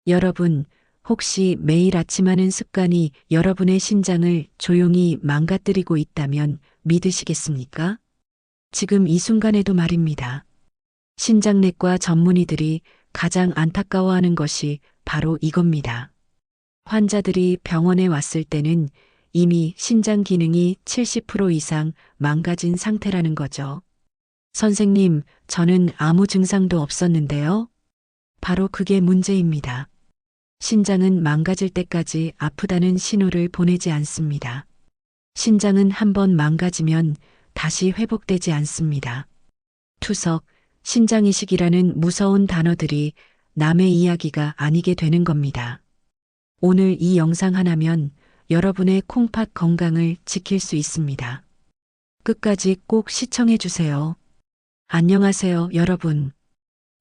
여러분, 혹시 매일 아침 하는 습관이 여러분의 신장을 조용히 망가뜨리고 있다면 믿으시겠습니까? 지금 이 순간에도 말입니다. 신장내과 전문의들이 가장 안타까워하는 것이 바로 이겁니다. 환자들이 병원에 왔을 때는 이미 신장 기능이 70% 이상 망가진 상태라는 거죠. 선생님, 저는 아무 증상도 없었는데요. 바로 그게 문제입니다. 신장은 망가질 때까지 아프다는 신호를 보내지 않습니다. 신장은 한번 망가지면 다시 회복되지 않습니다. 투석, 신장이식이라는 무서운 단어들이 남의 이야기가 아니게 되는 겁니다. 오늘 이 영상 하나면 여러분의 콩팥 건강을 지킬 수 있습니다. 끝까지 꼭 시청해 주세요. 안녕하세요, 여러분.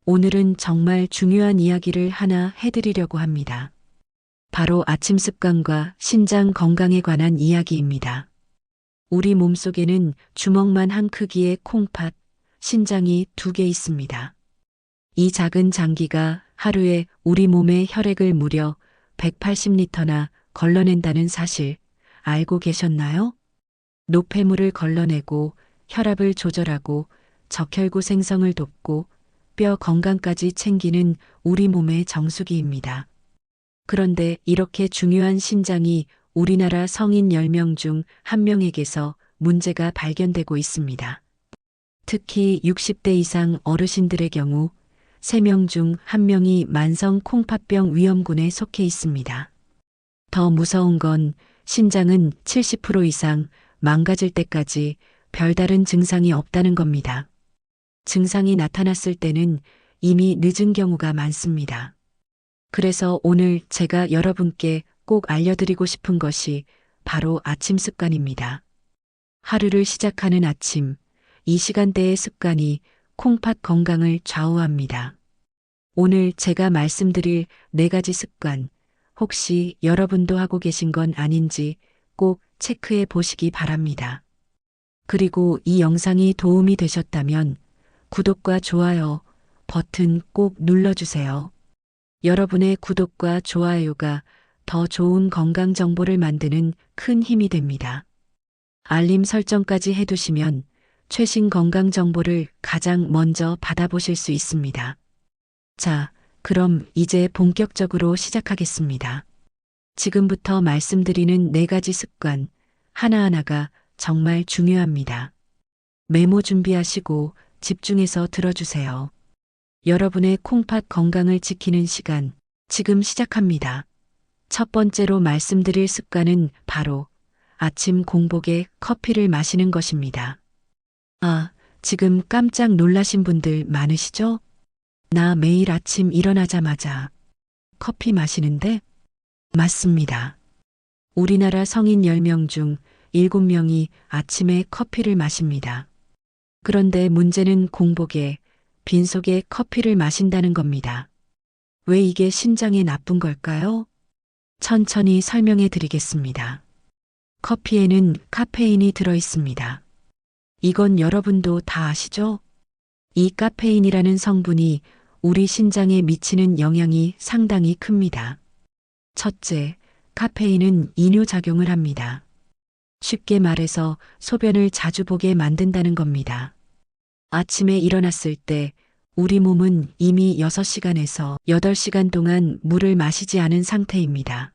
오늘은 정말 중요한 이야기를 하나 해드리려고 합니다. 바로 아침 습관과 신장 건강에 관한 이야기입니다. 우리 몸속에는 주먹만 한 크기의 콩팥, 신장이 2개 있습니다. 이 작은 장기가 하루에 우리 몸의 혈액을 무려 180리터나 걸러낸다는 사실 알고 계셨나요? 노폐물을 걸러내고 혈압을 조절하고 적혈구 생성을 돕고 뼈 건강까지 챙기는 우리 몸의 정수기입니다. 그런데 이렇게 중요한 신장이 우리나라 성인 10명 중 1명에게서 문제가 발견되고 있습니다. 특히 60대 이상 어르신들의 경우 3명 중 1명이 만성 콩팥병 위험군에 속해 있습니다. 더 무서운 건 신장은 70% 이상 망가질 때까지 별다른 증상이 없다는 겁니다. 증상이 나타났을 때는 이미 늦은 경우가 많습니다. 그래서 오늘 제가 여러분께 꼭 알려드리고 싶은 것이 바로 아침 습관입니다. 하루를 시작하는 아침, 이 시간대의 습관이 콩팥 건강을 좌우합니다. 오늘 제가 말씀드릴 4가지 습관, 혹시 여러분도 하고 계신 건 아닌지 꼭 체크해 보시기 바랍니다. 그리고 이 영상이 도움이 되셨다면 구독과 좋아요 버튼 꼭 눌러주세요. 여러분의 구독과 좋아요가 더 좋은 건강 정보를 만드는 큰 힘이 됩니다. 알림 설정까지 해두시면 최신 건강 정보를 가장 먼저 받아보실 수 있습니다. 자, 그럼 이제 본격적으로 시작하겠습니다. 지금부터 말씀드리는 4가지 습관, 하나하나가 정말 중요합니다. 메모 준비하시고 집중해서 들어주세요. 여러분의 콩팥 건강을 지키는 시간, 지금 시작합니다. 첫 번째로 말씀드릴 습관은 바로 아침 공복에 커피를 마시는 것입니다. 아, 지금 깜짝 놀라신 분들 많으시죠? 나 매일 아침 일어나자마자 커피 마시는데? 맞습니다. 우리나라 성인 10명 중 7명이 아침에 커피를 마십니다. 그런데 문제는 공복에 빈속에 커피를 마신다는 겁니다. 왜 이게 신장에 나쁜 걸까요? 천천히 설명해 드리겠습니다. 커피에는 카페인이 들어 있습니다. 이건 여러분도 다 아시죠? 이 카페인이라는 성분이 우리 신장에 미치는 영향이 상당히 큽니다. 첫째, 카페인은 이뇨작용을 합니다. 쉽게 말해서 소변을 자주 보게 만든다는 겁니다. 아침에 일어났을 때 우리 몸은 이미 6시간에서 8시간 동안 물을 마시지 않은 상태입니다.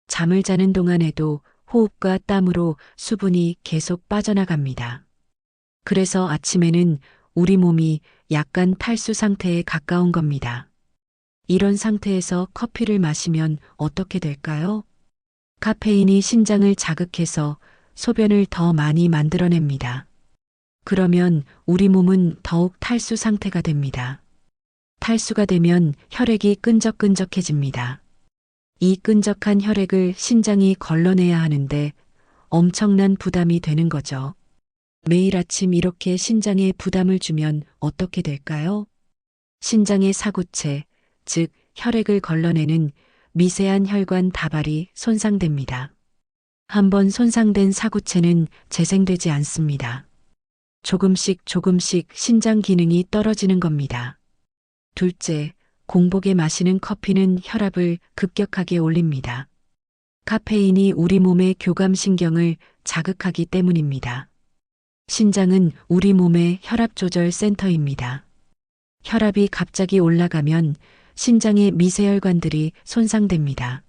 잠을 자는 동안에도 호흡과 땀으로 수분이 계속 빠져나갑니다. 그래서 아침에는 우리 몸이 약간 탈수 상태에 가까운 겁니다. 이런 상태에서 커피를 마시면 어떻게 될까요? 카페인이 신장을 자극해서 소변을 더 많이 만들어냅니다. 그러면 우리 몸은 더욱 탈수 상태가 됩니다. 탈수가 되면 혈액이 끈적끈적해집니다. 이 끈적한 혈액을 신장이 걸러내야 하는데 엄청난 부담이 되는 거죠. 매일 아침 이렇게 신장에 부담을 주면 어떻게 될까요? 신장의 사구체, 즉 혈액을 걸러내는 미세한 혈관 다발이 손상됩니다. 한번 손상된 사구체는 재생되지 않습니다. 조금씩 신장 기능이 떨어지는 겁니다. 둘째, 공복에 마시는 커피는 혈압을 급격하게 올립니다. 카페인이 우리 몸의 교감신경을 자극하기 때문입니다. 신장은 우리 몸의 혈압 조절 센터입니다. 혈압이 갑자기 올라가면 신장의 미세혈관들이 손상됩니다.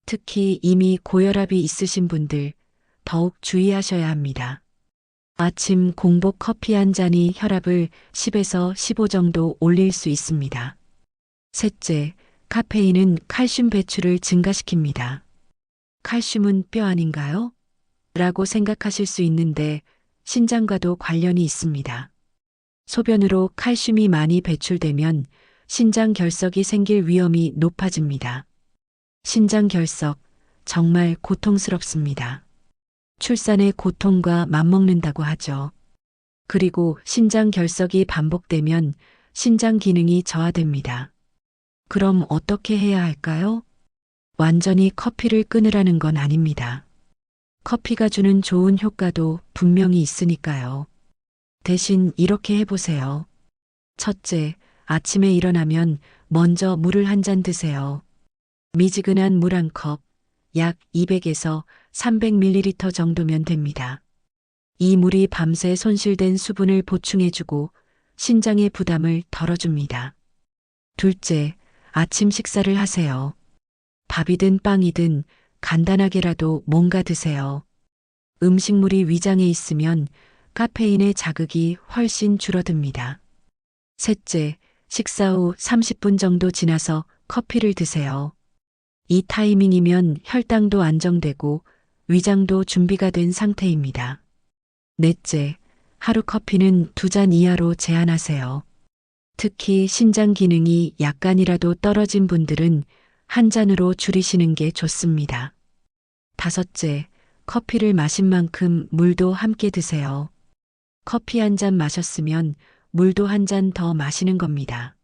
특히 이미 고혈압이 있으신 분들 더욱 주의하셔야 합니다. 아침 공복 커피 한 잔이 혈압을 10에서 15 정도 올릴 수 있습니다. 셋째, 카페인은 칼슘 배출을 증가시킵니다. 칼슘은 뼈 아닌가요? 라고 생각하실 수 있는데 신장과도 관련이 있습니다. 소변으로 칼슘이 많이 배출되면 신장 결석이 생길 위험이 높아집니다. 신장 결석, 정말 고통스럽습니다. 출산의 고통과 맞먹는다고 하죠. 그리고 신장 결석이 반복되면 신장 기능이 저하됩니다. 그럼 어떻게 해야 할까요? 완전히 커피를 끊으라는 건 아닙니다. 커피가 주는 좋은 효과도 분명히 있으니까요. 대신 이렇게 해보세요. 첫째, 아침에 일어나면 먼저 물을 한 잔 드세요. 미지근한 물 한 컵, 약 200에서 300ml 정도면 됩니다. 이 물이 밤새 손실된 수분을 보충해주고 신장의 부담을 덜어줍니다. 둘째, 아침 식사를 하세요. 밥이든 빵이든 간단하게라도 뭔가 드세요. 음식물이 위장에 있으면 카페인의 자극이 훨씬 줄어듭니다. 셋째, 식사 후 30분 정도 지나서 커피를 드세요. 이 타이밍이면 혈당도 안정되고 위장도 준비가 된 상태입니다. 넷째, 하루 커피는 2잔 이하로 제한하세요. 특히 신장 기능이 약간이라도 떨어진 분들은 한 잔으로 줄이시는 게 좋습니다. 다섯째, 커피를 마신 만큼 물도 함께 드세요. 커피 한 잔 마셨으면 물도 한 잔 더 마시는 겁니다.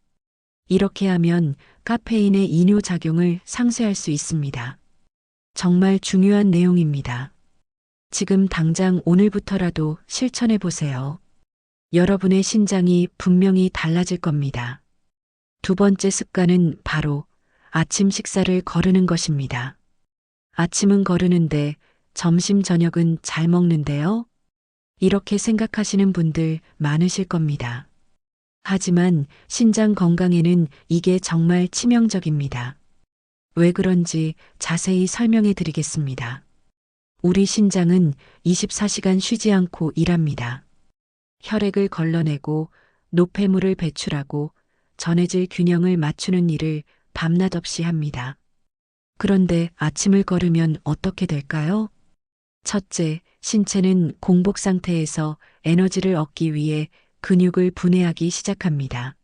이렇게 하면 카페인의 이뇨작용을 상쇄할 수 있습니다. 정말 중요한 내용입니다. 지금 당장 오늘부터라도 실천해 보세요. 여러분의 신장이 분명히 달라질 겁니다. 두 번째 습관은 바로 아침 식사를 거르는 것입니다. 아침은 거르는데 점심 저녁은 잘 먹는데요? 이렇게 생각하시는 분들 많으실 겁니다. 하지만 신장 건강에는 이게 정말 치명적입니다. 왜 그런지 자세히 설명해 드리겠습니다. 우리 신장은 24시간 쉬지 않고 일합니다. 혈액을 걸러내고 노폐물을 배출하고 전해질 균형을 맞추는 일을 밤낮 없이 합니다. 그런데 아침을 거르면 어떻게 될까요? 첫째, 신체는 공복 상태에서 에너지를 얻기 위해 근육을 분해하기 시작합니다.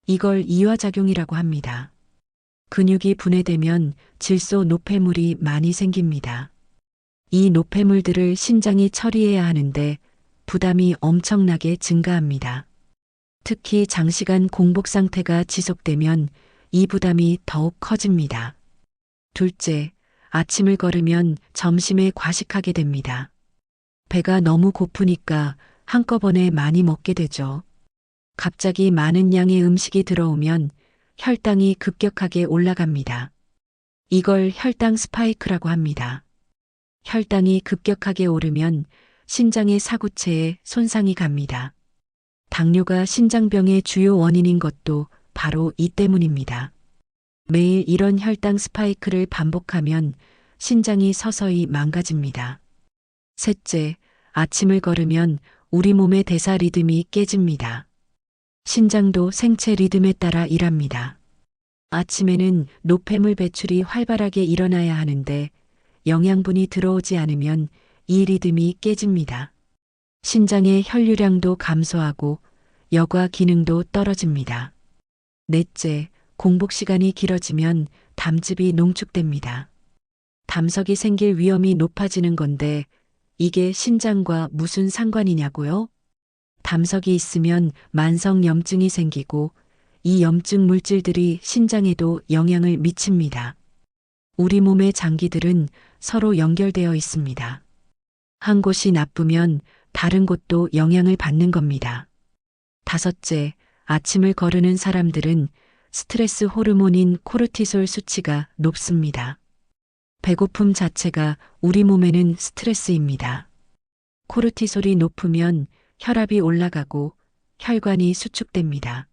이걸 이화작용이라고 합니다. 근육이 분해되면 질소 노폐물이 많이 생깁니다. 이 노폐물들을 신장이 처리해야 하는데 부담이 엄청나게 증가합니다. 특히 장시간 공복 상태가 지속되면 이 부담이 더욱 커집니다. 둘째, 아침을 거르면 점심에 과식하게 됩니다. 배가 너무 고프니까 한꺼번에 많이 먹게 되죠. 갑자기 많은 양의 음식이 들어오면 혈당이 급격하게 올라갑니다. 이걸 혈당 스파이크라고 합니다. 혈당이 급격하게 오르면 신장의 사구체에 손상이 갑니다. 당뇨가 신장병의 주요 원인인 것도 바로 이 때문입니다. 매일 이런 혈당 스파이크를 반복하면 신장이 서서히 망가집니다. 셋째, 아침을 거르면 우리 몸의 대사 리듬이 깨집니다. 신장도 생체 리듬에 따라 일합니다. 아침에는 노폐물 배출이 활발하게 일어나야 하는데 영양분이 들어오지 않으면 이 리듬이 깨집니다. 신장의 혈류량도 감소하고 여과 기능도 떨어집니다. 넷째, 공복 시간이 길어지면 담즙이 농축됩니다. 담석이 생길 위험이 높아지는 건데 이게 신장과 무슨 상관이냐고요? 담석이 있으면 만성 염증이 생기고 이 염증 물질들이 신장에도 영향을 미칩니다. 우리 몸의 장기들은 서로 연결되어 있습니다. 한 곳이 나쁘면 다른 곳도 영향을 받는 겁니다. 다섯째, 아침을 거르는 사람들은 스트레스 호르몬인 코르티솔 수치가 높습니다. 배고픔 자체가 우리 몸에는 스트레스입니다. 코르티솔이 높으면 혈압이 올라가고 혈관이 수축됩니다.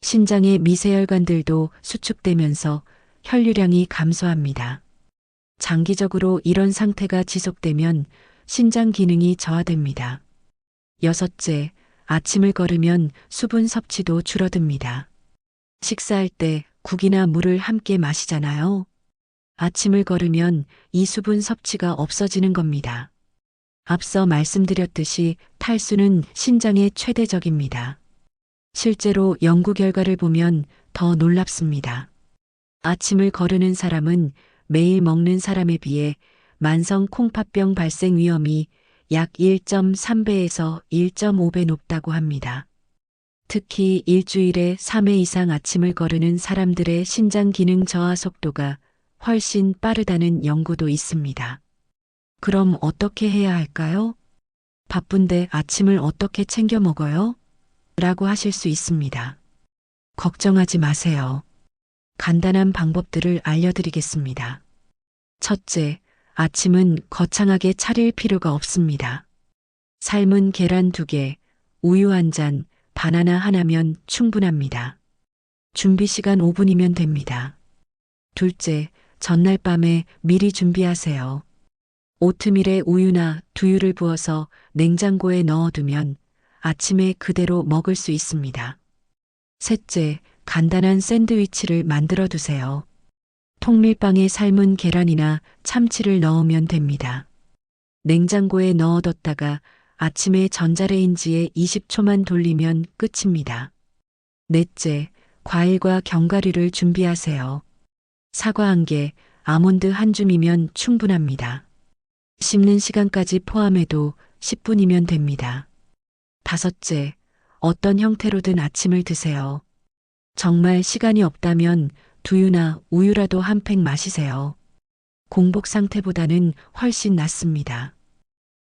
신장의 미세혈관들도 수축되면서 혈류량이 감소합니다. 장기적으로 이런 상태가 지속되면 신장 기능이 저하됩니다. 여섯째, 아침을 걸으면 수분 섭취도 줄어듭니다. 식사할 때 국이나 물을 함께 마시잖아요. 아침을 걸으면 이 수분 섭취가 없어지는 겁니다. 앞서 말씀드렸듯이 탈수는 신장의 최대적입니다. 실제로 연구 결과를 보면 더 놀랍습니다. 아침을 거르는 사람은 매일 먹는 사람에 비해 만성 콩팥병 발생 위험이 약 1.3배에서 1.5배 높다고 합니다. 특히 일주일에 3회 이상 아침을 거르는 사람들의 신장 기능 저하 속도가 훨씬 빠르다는 연구도 있습니다. 그럼 어떻게 해야 할까요? 바쁜데 아침을 어떻게 챙겨 먹어요? 라고 하실 수 있습니다. 걱정하지 마세요. 간단한 방법들을 알려드리겠습니다. 첫째, 아침은 거창하게 차릴 필요가 없습니다. 삶은 계란 2개, 우유 1잔, 바나나 하나면 충분합니다. 준비 시간 5분이면 됩니다. 둘째, 전날 밤에 미리 준비하세요. 오트밀에 우유나 두유를 부어서 냉장고에 넣어두면 아침에 그대로 먹을 수 있습니다. 셋째, 간단한 샌드위치를 만들어 두세요. 통밀빵에 삶은 계란이나 참치를 넣으면 됩니다. 냉장고에 넣어뒀다가 아침에 전자레인지에 20초만 돌리면 끝입니다. 넷째, 과일과 견과류를 준비하세요. 사과 1개, 아몬드 1줌이면 충분합니다. 씹는 시간까지 포함해도 10분이면 됩니다. 다섯째, 어떤 형태로든 아침을 드세요. 정말 시간이 없다면 두유나 우유라도 한 팩 마시세요. 공복 상태보다는 훨씬 낫습니다.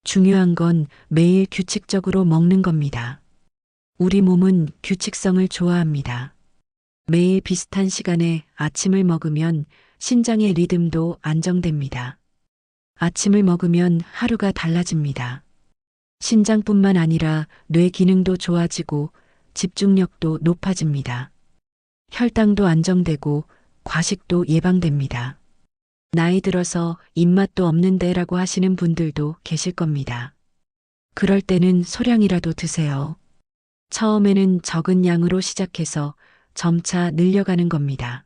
중요한 건 매일 규칙적으로 먹는 겁니다. 우리 몸은 규칙성을 좋아합니다. 매일 비슷한 시간에 아침을 먹으면 신장의 리듬도 안정됩니다. 아침을 먹으면 하루가 달라집니다. 신장뿐만 아니라 뇌 기능도 좋아지고 집중력도 높아집니다. 혈당도 안정되고 과식도 예방됩니다. 나이 들어서 입맛도 없는데라고 하시는 분들도 계실 겁니다. 그럴 때는 소량이라도 드세요. 처음에는 적은 양으로 시작해서 점차 늘려가는 겁니다.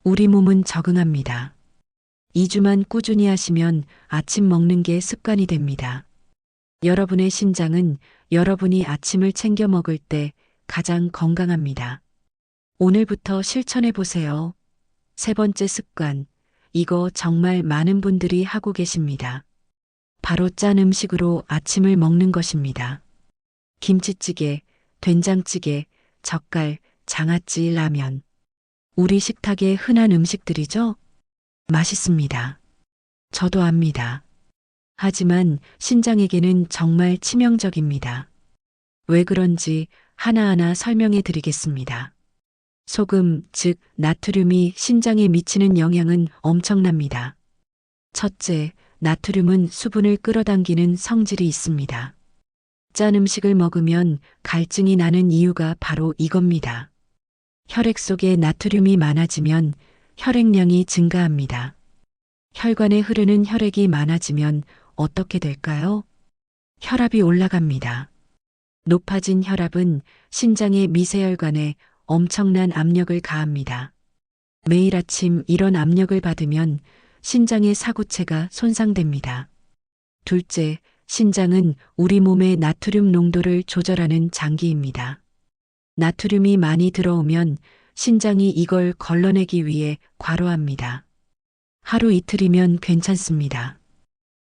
우리 몸은 적응합니다. 2주만 꾸준히 하시면 아침 먹는 게 습관이 됩니다. 여러분의 신장은 여러분이 아침을 챙겨 먹을 때 가장 건강합니다. 오늘부터 실천해 보세요. 세 번째 습관, 이거 정말 많은 분들이 하고 계십니다. 바로 짠 음식으로 아침을 먹는 것입니다. 김치찌개, 된장찌개, 젓갈, 장아찌, 라면. 우리 식탁의 흔한 음식들이죠? 맛있습니다. 저도 압니다. 하지만 신장에게는 정말 치명적입니다. 왜 그런지 하나하나 설명해 드리겠습니다. 소금, 즉 나트륨이 신장에 미치는 영향은 엄청납니다. 첫째, 나트륨은 수분을 끌어당기는 성질이 있습니다. 짠 음식을 먹으면 갈증이 나는 이유가 바로 이겁니다. 혈액 속에 나트륨이 많아지면 혈액량이 증가합니다. 혈관에 흐르는 혈액이 많아지면 어떻게 될까요? 혈압이 올라갑니다. 높아진 혈압은 신장의 미세혈관에 엄청난 압력을 가합니다. 매일 아침 이런 압력을 받으면 신장의 사구체가 손상됩니다. 둘째, 신장은 우리 몸의 나트륨 농도를 조절하는 장기입니다. 나트륨이 많이 들어오면 신장이 이걸 걸러내기 위해 과로합니다. 하루 이틀이면 괜찮습니다.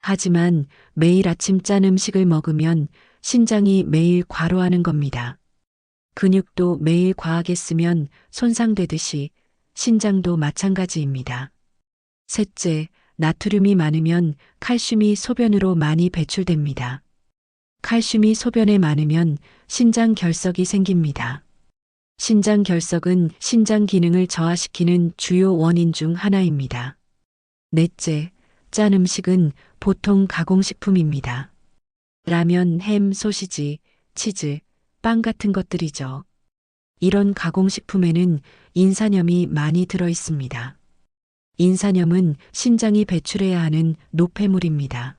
하지만 매일 아침 짠 음식을 먹으면 신장이 매일 과로하는 겁니다. 근육도 매일 과하게 쓰면 손상되듯이 신장도 마찬가지입니다. 셋째, 나트륨이 많으면 칼슘이 소변으로 많이 배출됩니다. 칼슘이 소변에 많으면 신장 결석이 생깁니다. 신장 결석은 신장 기능을 저하시키는 주요 원인 중 하나입니다. 넷째, 짠 음식은 보통 가공식품입니다. 라면, 햄, 소시지, 치즈, 빵 같은 것들이죠. 이런 가공식품에는 인산염이 많이 들어 있습니다. 인산염은 신장이 배출해야 하는 노폐물입니다.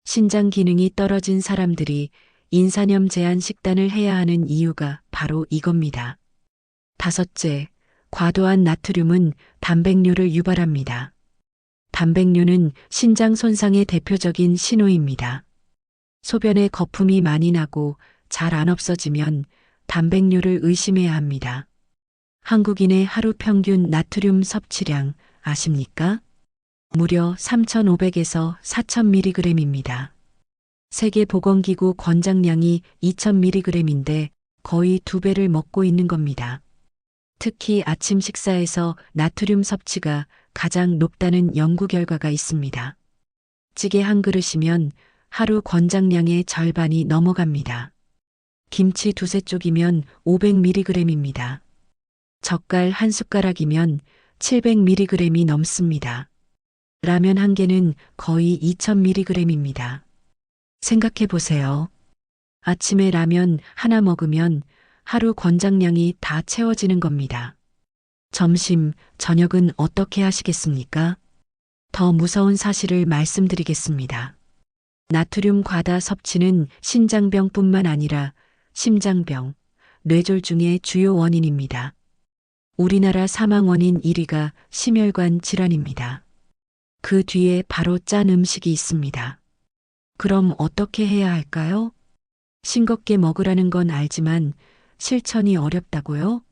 신장 기능이 떨어진 사람들이 인산염 제한 식단을 해야 하는 이유가 바로 이겁니다. 다섯째, 과도한 나트륨은 단백뇨를 유발합니다. 단백뇨는 신장 손상의 대표적인 신호입니다. 소변에 거품이 많이 나고 잘 안 없어지면 단백뇨를 의심해야 합니다. 한국인의 하루 평균 나트륨 섭취량 아십니까? 무려 3,500에서 4,000mg입니다. 세계보건기구 권장량이 2,000mg인데 거의 2배를 먹고 있는 겁니다. 특히 아침 식사에서 나트륨 섭취가 가장 높다는 연구 결과가 있습니다. 찌개 한 그릇이면 하루 권장량의 절반이 넘어갑니다. 김치 두세 쪽이면 500mg입니다. 젓갈 한 숟가락이면 700mg이 넘습니다. 라면 한 개는 거의 2000mg입니다. 생각해 보세요. 아침에 라면 하나 먹으면 하루 권장량이 다 채워지는 겁니다. 점심, 저녁은 어떻게 하시겠습니까? 더 무서운 사실을 말씀드리겠습니다. 나트륨 과다 섭취는 신장병뿐만 아니라 심장병, 뇌졸중의 주요 원인입니다. 우리나라 사망 원인 1위가 심혈관 질환입니다. 그 뒤에 바로 짠 음식이 있습니다. 그럼 어떻게 해야 할까요? 싱겁게 먹으라는 건 알지만 실천이 어렵다고요?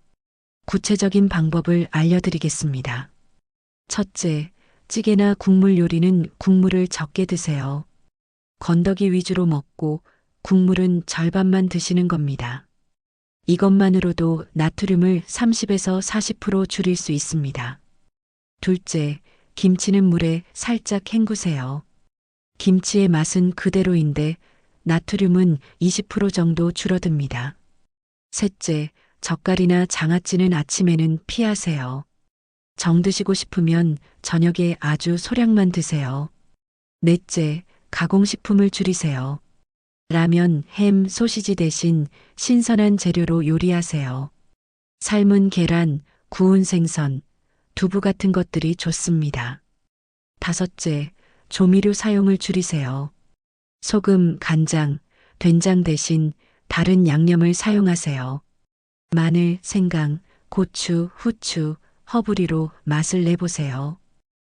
구체적인 방법을 알려드리겠습니다. 첫째, 찌개나 국물 요리는 국물을 적게 드세요. 건더기 위주로 먹고 국물은 절반만 드시는 겁니다. 이것만으로도 나트륨을 30에서 40% 줄일 수 있습니다. 둘째, 김치는 물에 살짝 헹구세요. 김치의 맛은 그대로인데 나트륨은 20% 정도 줄어듭니다. 셋째, 젓갈이나 장아찌는 아침에는 피하세요. 정 드시고 싶으면 저녁에 아주 소량만 드세요. 넷째, 가공식품을 줄이세요. 라면, 햄, 소시지 대신 신선한 재료로 요리하세요. 삶은 계란, 구운 생선, 두부 같은 것들이 좋습니다. 다섯째, 조미료 사용을 줄이세요. 소금, 간장, 된장 대신 다른 양념을 사용하세요. 마늘, 생강, 고추, 후추, 허브리로 맛을 내보세요.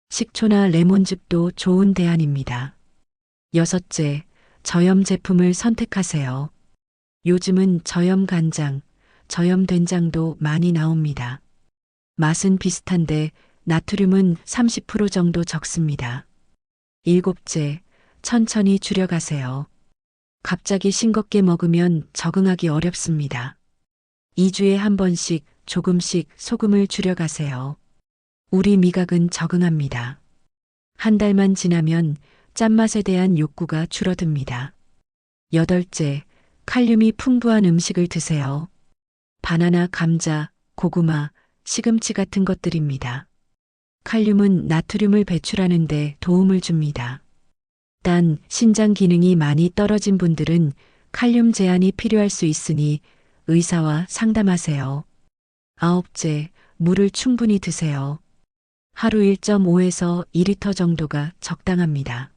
식초나 레몬즙도 좋은 대안입니다. 여섯째, 저염 제품을 선택하세요. 요즘은 저염 간장, 저염 된장도 많이 나옵니다. 맛은 비슷한데 나트륨은 30% 정도 적습니다. 일곱째, 천천히 줄여가세요. 갑자기 싱겁게 먹으면 적응하기 어렵습니다. 2주에 한 번씩 조금씩 소금을 줄여가세요. 우리 미각은 적응합니다. 한 달만 지나면 짠맛에 대한 욕구가 줄어듭니다. 여덟째, 칼륨이 풍부한 음식을 드세요. 바나나, 감자, 고구마, 시금치 같은 것들입니다. 칼륨은 나트륨을 배출하는 데 도움을 줍니다. 단, 신장 기능이 많이 떨어진 분들은 칼륨 제한이 필요할 수 있으니 의사와 상담하세요. 아홉째, 물을 충분히 드세요. 하루 1.5에서 2리터 정도가 적당합니다.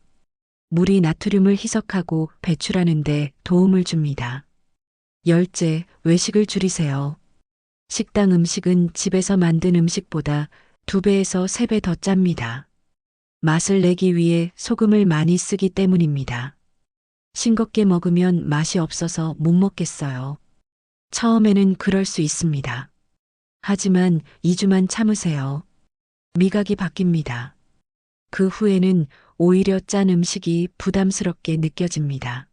물이 나트륨을 희석하고 배출하는 데 도움을 줍니다. 열째, 외식을 줄이세요. 식당 음식은 집에서 만든 음식보다 2배에서 3배 더 짭니다. 맛을 내기 위해 소금을 많이 쓰기 때문입니다. 싱겁게 먹으면 맛이 없어서 못 먹겠어요. 처음에는 그럴 수 있습니다. 하지만 2주만 참으세요. 미각이 바뀝니다. 그 후에는 오히려 짠 음식이 부담스럽게 느껴집니다.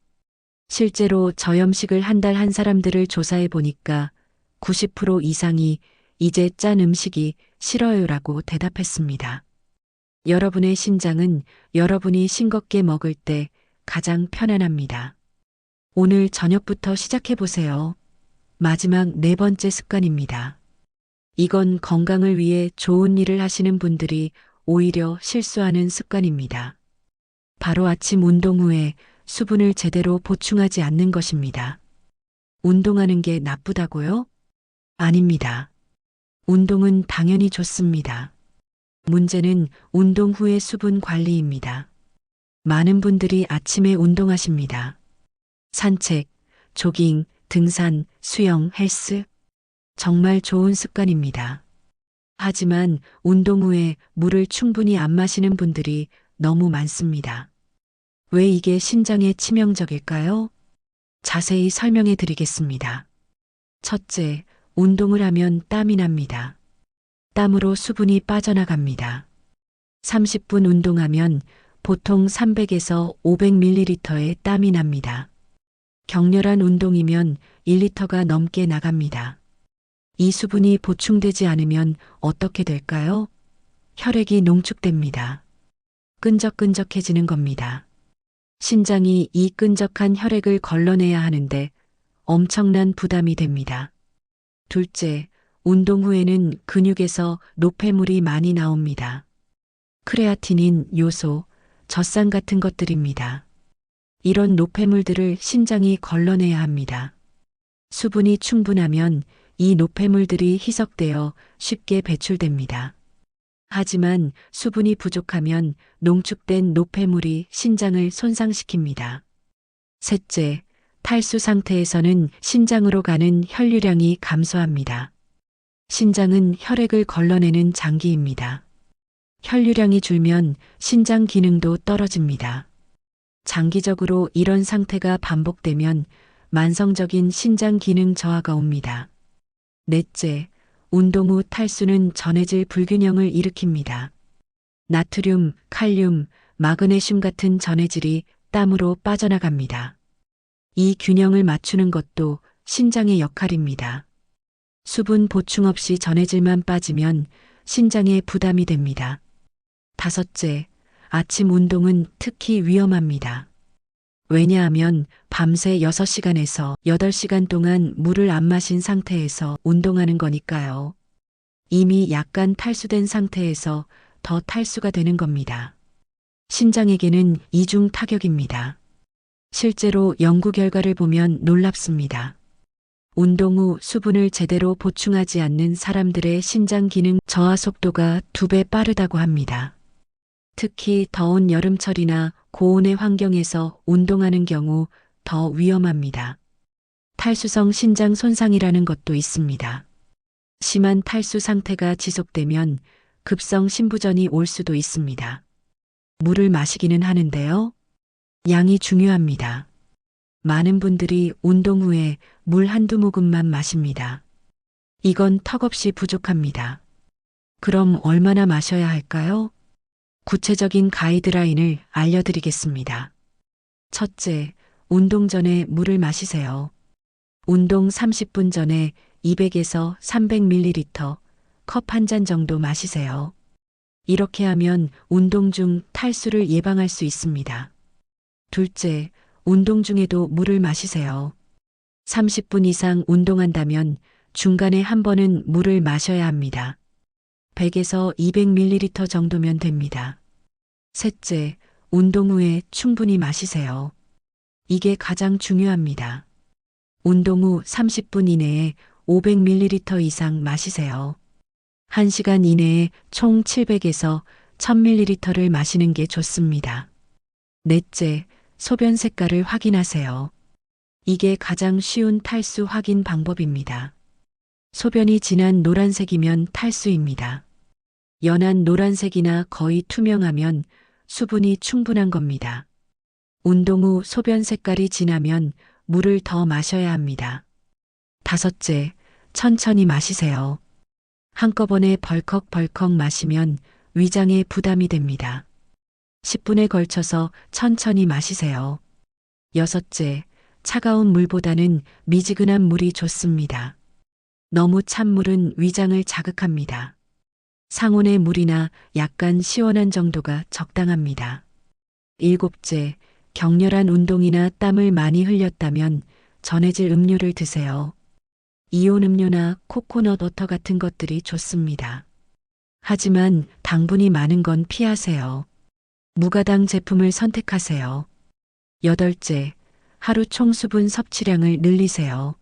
실제로 저염식을 한 달 한 사람들을 조사해 보니까 90% 이상이 이제 짠 음식이 싫어요라고 대답했습니다. 여러분의 신장은 여러분이 싱겁게 먹을 때 가장 편안합니다. 오늘 저녁부터 시작해 보세요. 마지막 네 번째 습관입니다. 이건 건강을 위해 좋은 일을 하시는 분들이 오히려 실수하는 습관입니다. 바로 아침 운동 후에 수분을 제대로 보충하지 않는 것입니다. 운동하는 게 나쁘다고요? 아닙니다. 운동은 당연히 좋습니다. 문제는 운동 후의 수분 관리입니다. 많은 분들이 아침에 운동하십니다. 산책, 조깅, 등산, 수영, 헬스. 정말 좋은 습관입니다. 하지만 운동 후에 물을 충분히 안 마시는 분들이 너무 많습니다. 왜 이게 신장에 치명적일까요? 자세히 설명해 드리겠습니다. 첫째, 운동을 하면 땀이 납니다. 땀으로 수분이 빠져나갑니다. 30분 운동하면 보통 300에서 500ml의 땀이 납니다. 격렬한 운동이면 1리터가 넘게 나갑니다. 이 수분이 보충되지 않으면 어떻게 될까요? 혈액이 농축됩니다. 끈적끈적해지는 겁니다. 신장이 이 끈적한 혈액을 걸러내야 하는데 엄청난 부담이 됩니다. 둘째, 운동 후에는 근육에서 노폐물이 많이 나옵니다. 크레아틴인, 요소, 젖산 같은 것들입니다. 이런 노폐물들을 신장이 걸러내야 합니다. 수분이 충분하면 이 노폐물들이 희석되어 쉽게 배출됩니다. 하지만 수분이 부족하면 농축된 노폐물이 신장을 손상시킵니다. 셋째, 탈수 상태에서는 신장으로 가는 혈류량이 감소합니다. 신장은 혈액을 걸러내는 장기입니다. 혈류량이 줄면 신장 기능도 떨어집니다. 장기적으로 이런 상태가 반복되면 만성적인 신장 기능 저하가 옵니다. 넷째, 운동 후 탈수는 전해질 불균형을 일으킵니다. 나트륨, 칼륨, 마그네슘 같은 전해질이 땀으로 빠져나갑니다. 이 균형을 맞추는 것도 신장의 역할입니다. 수분 보충 없이 전해질만 빠지면 신장에 부담이 됩니다. 다섯째, 아침 운동은 특히 위험합니다. 왜냐하면 밤새 6시간에서 8시간 동안 물을 안 마신 상태에서 운동하는 거니까요. 이미 약간 탈수된 상태에서 더 탈수가 되는 겁니다. 신장에게는 이중 타격입니다. 실제로 연구 결과를 보면 놀랍습니다. 운동 후 수분을 제대로 보충하지 않는 사람들의 신장 기능 저하 속도가 2배 빠르다고 합니다. 특히 더운 여름철이나 고온의 환경에서 운동하는 경우 더 위험합니다. 탈수성 신장 손상이라는 것도 있습니다. 심한 탈수 상태가 지속되면 급성 신부전이 올 수도 있습니다. 물을 마시기는 하는데요. 양이 중요합니다. 많은 분들이 운동 후에 물 한두 모금만 마십니다. 이건 턱없이 부족합니다. 그럼 얼마나 마셔야 할까요? 구체적인 가이드라인을 알려드리겠습니다. 첫째, 운동 전에 물을 마시세요. 운동 30분 전에 200에서 300ml 컵 한 잔 정도 마시세요. 이렇게 하면 운동 중 탈수를 예방할 수 있습니다. 둘째, 운동 중에도 물을 마시세요. 30분 이상 운동한다면 중간에 한 번은 물을 마셔야 합니다. 100에서 200ml 정도면 됩니다. 셋째, 운동 후에 충분히 마시세요. 이게 가장 중요합니다. 운동 후 30분 이내에 500ml 이상 마시세요. 1시간 이내에 총 700에서 1000ml를 마시는 게 좋습니다. 넷째, 소변 색깔을 확인하세요. 이게 가장 쉬운 탈수 확인 방법입니다. 소변이 진한 노란색이면 탈수입니다. 연한 노란색이나 거의 투명하면 수분이 충분한 겁니다. 운동 후 소변 색깔이 진하면 물을 더 마셔야 합니다. 다섯째, 천천히 마시세요. 한꺼번에 벌컥벌컥 마시면 위장에 부담이 됩니다. 10분에 걸쳐서 천천히 마시세요. 여섯째, 차가운 물보다는 미지근한 물이 좋습니다. 너무 찬 물은 위장을 자극합니다. 상온의 물이나 약간 시원한 정도가 적당합니다. 일곱째, 격렬한 운동이나 땀을 많이 흘렸다면 전해질 음료를 드세요. 이온 음료나 코코넛 워터 같은 것들이 좋습니다. 하지만 당분이 많은 건 피하세요. 무가당 제품을 선택하세요. 여덟째, 하루 총 수분 섭취량을 늘리세요.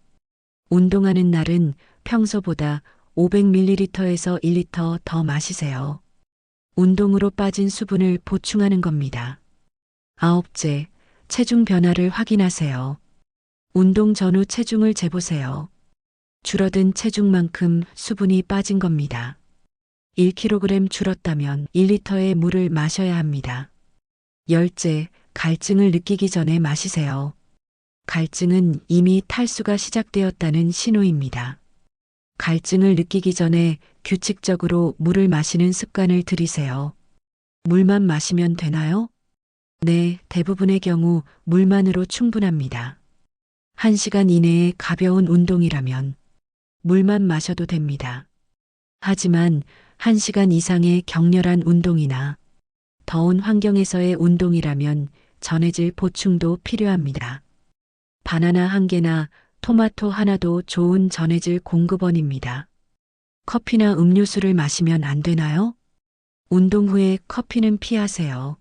운동하는 날은 평소보다 500ml에서 1리터 더 마시세요. 운동으로 빠진 수분을 보충하는 겁니다. 아홉째, 체중 변화를 확인하세요. 운동 전후 체중을 재보세요. 줄어든 체중만큼 수분이 빠진 겁니다. 1kg 줄었다면 1리터의 물을 마셔야 합니다. 열째, 갈증을 느끼기 전에 마시세요. 갈증은 이미 탈수가 시작되었다는 신호입니다. 갈증을 느끼기 전에 규칙적으로 물을 마시는 습관을 들이세요. 물만 마시면 되나요? 네, 대부분의 경우 물만으로 충분합니다. 1시간 이내의 가벼운 운동이라면 물만 마셔도 됩니다. 하지만 1시간 이상의 격렬한 운동이나 더운 환경에서의 운동이라면 전해질 보충도 필요합니다. 바나나 1개나 토마토 하나도 좋은 전해질 공급원입니다. 커피나 음료수를 마시면 안 되나요? 운동 후에 커피는 피하세요.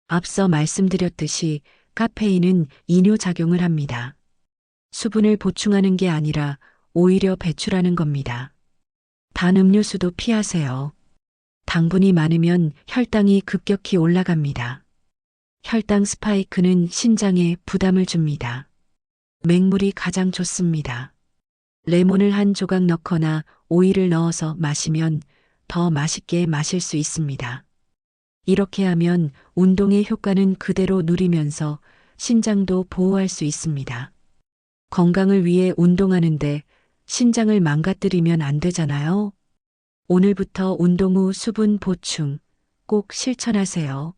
앞서 말씀드렸듯이 카페인은 이뇨작용을 합니다. 수분을 보충하는 게 아니라 오히려 배출하는 겁니다. 단 음료수도 피하세요. 당분이 많으면 혈당이 급격히 올라갑니다. 혈당 스파이크는 신장에 부담을 줍니다. 맹물이 가장 좋습니다. 레몬을 한 조각 넣거나 오이를 넣어서 마시면 더 맛있게 마실 수 있습니다. 이렇게 하면 운동의 효과는 그대로 누리면서 신장도 보호할 수 있습니다. 건강을 위해 운동하는데 신장을 망가뜨리면 안 되잖아요. 오늘부터 운동 후 수분 보충 꼭 실천하세요.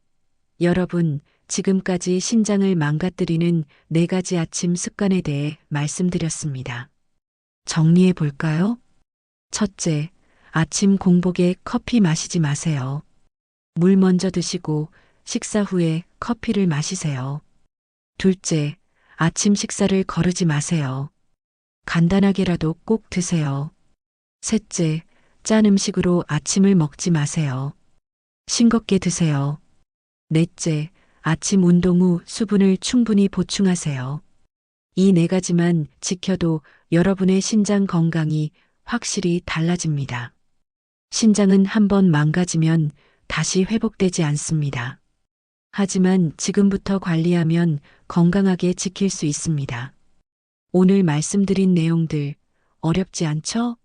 여러분, 지금까지 신장을 망가뜨리는 4가지 아침 습관에 대해 말씀드렸습니다. 정리해 볼까요? 첫째, 아침 공복에 커피 마시지 마세요. 물 먼저 드시고 식사 후에 커피를 마시세요. 둘째, 아침 식사를 거르지 마세요. 간단하게라도 꼭 드세요. 셋째, 짠 음식으로 아침을 먹지 마세요. 싱겁게 드세요. 넷째, 아침 운동 후 수분을 충분히 보충하세요. 이 4가지만 지켜도 여러분의 신장 건강이 확실히 달라집니다. 신장은 한번 망가지면 다시 회복되지 않습니다. 하지만 지금부터 관리하면 건강하게 지킬 수 있습니다. 오늘 말씀드린 내용들 어렵지 않죠?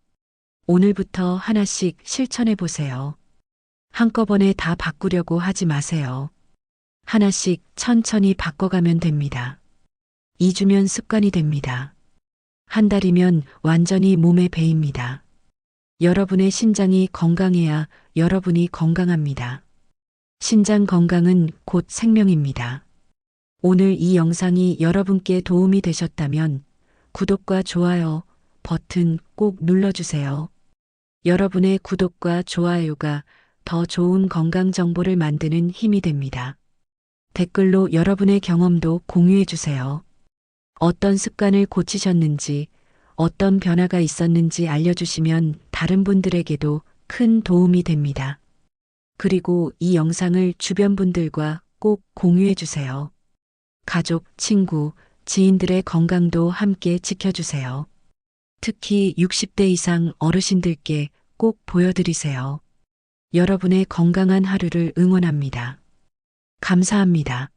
오늘부터 하나씩 실천해 보세요. 한꺼번에 다 바꾸려고 하지 마세요. 하나씩 천천히 바꿔가면 됩니다. 2주면 습관이 됩니다. 한 달이면 완전히 몸에 배입니다. 여러분의 신장이 건강해야 여러분이 건강합니다. 신장 건강은 곧 생명입니다. 오늘 이 영상이 여러분께 도움이 되셨다면 구독과 좋아요 버튼 꼭 눌러주세요. 여러분의 구독과 좋아요가 더 좋은 건강 정보를 만드는 힘이 됩니다. 댓글로 여러분의 경험도 공유해 주세요. 어떤 습관을 고치셨는지, 어떤 변화가 있었는지 알려주시면 다른 분들에게도 큰 도움이 됩니다. 그리고 이 영상을 주변 분들과 꼭 공유해 주세요. 가족, 친구, 지인들의 건강도 함께 지켜주세요. 특히 60대 이상 어르신들께 꼭 보여드리세요. 여러분의 건강한 하루를 응원합니다. 감사합니다.